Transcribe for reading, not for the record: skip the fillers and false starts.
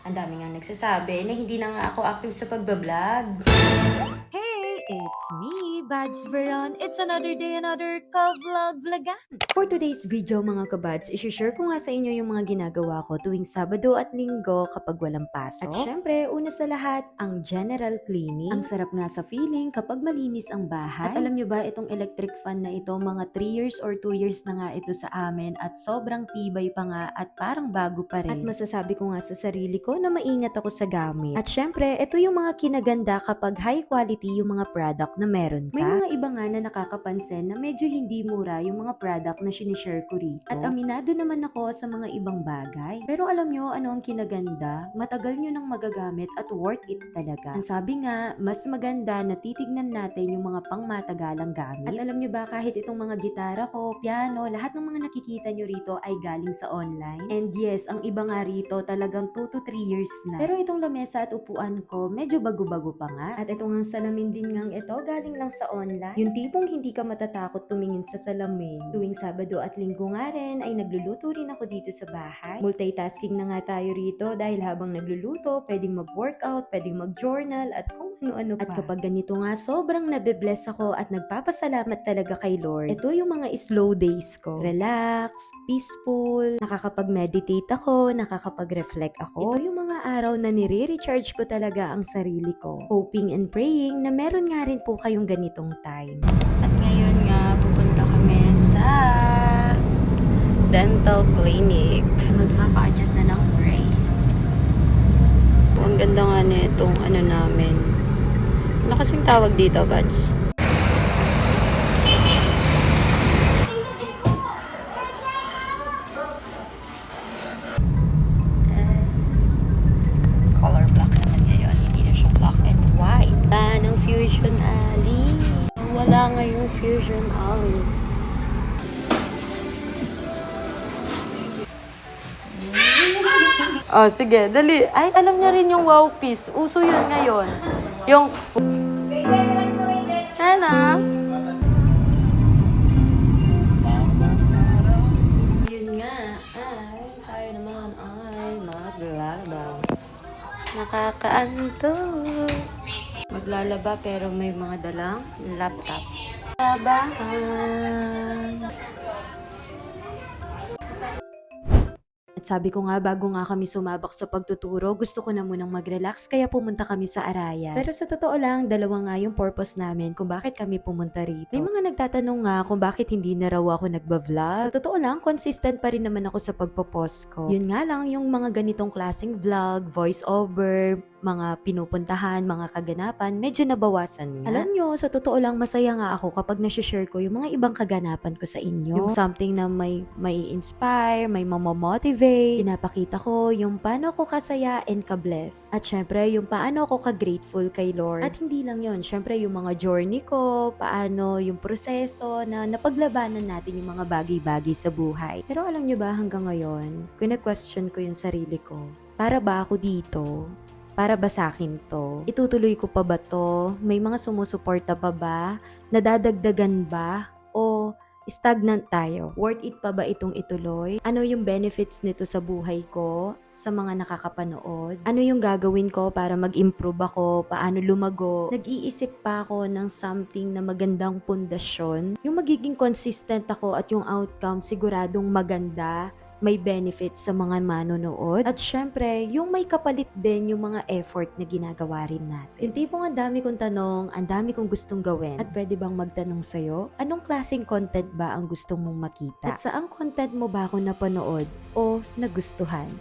Ang dami nga nagsasabi na hindi na nga ako active sa pagbablog. Hey, it's me, Bads Veron. It's another day, another ka-vlog-vlogan. For today's video mga kabads, isi-share ko nga sa inyo yung mga ginagawa ko tuwing Sabado at Linggo kapag walang pasok. At syempre, una sa lahat, ang general cleaning. Ang sarap nga sa feeling kapag malinis ang bahay. At alam nyo ba, itong electric fan na ito, mga 3 years or 2 years na nga ito sa amin at sobrang tibay pa nga at parang bago pa rin. At masasabi ko nga sa sarili ko na maingat ako sa gamit. At syempre, ito yung mga kinaganda kapag high quality yung mga product na meron ka. May mga iba nga na nakakapansin na medyo hindi mura yung mga product na sinishare ko rito. At aminado naman ako sa mga ibang bagay. Pero alam nyo ano ang kinaganda? Matagal nyo nang magagamit at worth it talaga. Ang sabi nga, mas maganda na titignan natin yung mga pangmatagalang gamit. At alam nyo ba kahit itong mga gitara ko, piano, lahat ng mga nakikita nyo rito ay galing sa online. And yes, ang iba nga rito talagang 2 to 3 years na. Pero itong lamesa at upuan ko, medyo bago-bago pa nga. At itong salamin din ngang ito, galing lang sa online. Yung tipong hindi ka matatakot tumingin sa salamin. Tuwing Sabado at Linggo nga rin, ay nagluluto rin ako dito sa bahay. Multitasking na nga tayo rito dahil habang nagluluto, pwedeng mag-workout, pwedeng mag-journal, at kung ano-ano pa. At kapag ganito nga, sobrang nabibless ako at nagpapasalamat talaga kay Lord. Ito yung mga slow days ko. Relax, peaceful, nakakapag-meditate ako, nakakapag-reflect ako. Ito yung mga araw na nire-recharge ko talaga ang sarili ko. Hoping and praying na meron nga rin po kayong ganitong time. At ngayon nga, pupunta kami sa dental clinic. Magpapa-adjust na ng brace. Ang ganda nga nitong ano namin. Ano kasing tawag dito, Bads? Color black naman ngayon. Hindi na siya black and white. Wala ng Fusion Alley. Wala nga yung Fusion Alley. Oh, sige, dali. Ay, alam niya rin yung wow piece. Uso yun ngayon. Yung... Hana? Yun nga. Ay, tayo naman ay maglalaba. Nakakaanto. Maglalaba pero may mga dalang laptop. Labahan. At sabi ko nga, bago nga kami sumabak sa pagtuturo, gusto ko na munang mag-relax kaya pumunta kami sa Araya. Pero sa totoo lang, dalawa nga yung purpose namin kung bakit kami pumunta rito. May mga nagtatanong nga kung bakit hindi na raw ako nagba-vlog. Sa totoo lang, consistent pa rin naman ako sa pagpo-post ko. Yun nga lang, yung mga ganitong klaseng vlog, voice over, mga pinupuntahan, mga kaganapan, medyo nabawasan nga. Alam nyo, sa totoo lang, masaya nga ako kapag nasi-share ko yung mga ibang kaganapan ko sa inyo. Yung something na may inspire, may mamomotivate, pinapakita ko yung paano ako kasaya and ka-bless. At syempre, yung paano ako ka-grateful kay Lord. At hindi lang yun, syempre yung mga journey ko, paano yung proseso na napaglabanan natin yung mga bagay-bagay sa buhay. Pero alam nyo ba, hanggang ngayon, kina-question ko yung sarili ko. Para ba ako dito? Para ba sa akin to? Itutuloy ko pa ba to? May mga sumusuporta pa ba? Nadadagdagan ba? O stagnant tayo? Worth it pa ba itong ituloy? Ano yung benefits nito sa buhay ko? Sa mga nakakapanood? Ano yung gagawin ko para mag-improve ako? Paano lumago? Nag-iisip pa ako ng something na magandang pundasyon. Yung magiging consistent ako at yung outcome siguradong maganda, may benefit sa mga manonood. At syempre, yung may kapalit din yung mga effort na ginagawa rin natin. Yung tipong ang dami kong tanong, ang dami kong gustong gawin. At pwede bang magtanong sa'yo, anong klaseng content ba ang gusto mong makita? At saang content mo ba ako napanood o nagustuhan?